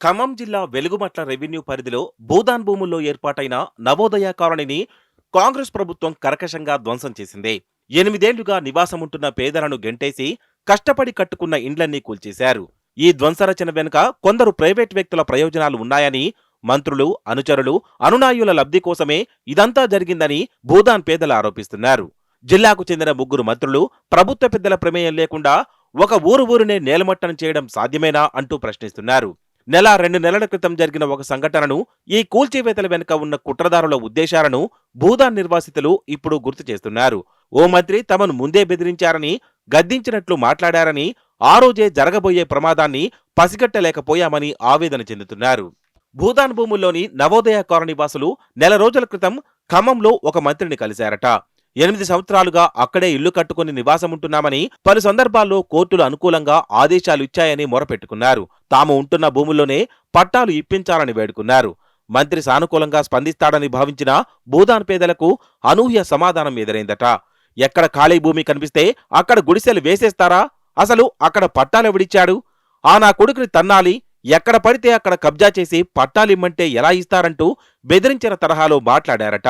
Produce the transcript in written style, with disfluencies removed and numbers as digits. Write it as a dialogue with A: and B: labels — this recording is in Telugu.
A: ఖమ్మం జిల్లా వెలుగుమట్ల రెవెన్యూ పరిధిలో భూదాన్ భూముల్లో ఏర్పాటైన నవోదయ కాలనీని కాంగ్రెస్ ప్రభుత్వం కర్కశంగా ధ్వంసం చేసింది. 8 ఏళ్లుగా నివాసముంటున్న పేదలను గెంటేసి కష్టపడి కట్టుకున్న ఇండ్లన్నీ కూల్చేశారు. ఈ ధ్వంసరచన వెనుక కొందరు ప్రైవేట్ వ్యక్తుల ప్రయోజనాలు ఉన్నాయని, మంత్రులు, అనుచరులు, అనునాయుల లబ్ధి కోసమే ఇదంతా జరిగిందని భూదాన్ పేదలు ఆరోపిస్తున్నారు. జిల్లాకు చెందిన 3 మంత్రులు ప్రభుత్వ పెద్దల ప్రమేయం లేకుండా ఒక ఊరునే నేలమట్టం చేయడం సాధ్యమేనా అంటూ ప్రశ్నిస్తున్నారు. 2 నెలల క్రితం జరిగిన ఒక సంఘటనను, ఈ కూల్చివేతల వెనుక ఉన్న కుట్రదారుల ఉద్దేశాలను భూదాన్ నిర్వాసితులు ఇప్పుడు గుర్తు చేస్తున్నారు. ఓ మంత్రి తమను ముందే బెదిరించారని, గద్దించినట్లు మాట్లాడారని, ఆ రోజే జరగబోయే ప్రమాదాన్ని పసిగట్టలేకపోయామని ఆవేదన చెందుతున్నారు. భూదాన్ భూముల్లోని నవోదయ కాలనీ వాసులు నెల రోజుల క్రితం ఖమ్మంలో ఒక మంత్రిని కలిశారట. 8 సంవత్సరాలుగా అక్కడే ఇల్లు కట్టుకుని నివాసముంటున్నామని, పలు సందర్భాల్లో కోర్టులు అనుకూలంగా ఆదేశాలు ఇచ్చాయని మొరపెట్టుకున్నారు. తాము ఉంటున్న భూముల్లోనే పట్టాలు ఇప్పించాలని వేడుకున్నారు. మంత్రి సానుకూలంగా స్పందిస్తాడని భావించిన భూదాన్ పేదలకు అనూహ్య సమాధానం ఎదురైందట. ఎక్కడ ఖాళీ భూమి కనిపిస్తే అక్కడ గుడిసెలు వేసేస్తారా? అసలు అక్కడ పట్టాలెవడిచ్చాడు? నా కొడుకుని తన్నాలి, ఎక్కడ పడితే అక్కడ కబ్జా చేసి పట్టాలిమ్మంటే ఎలా ఇస్తారంటూ బెదిరించిన తరహాలో మాట్లాడారట.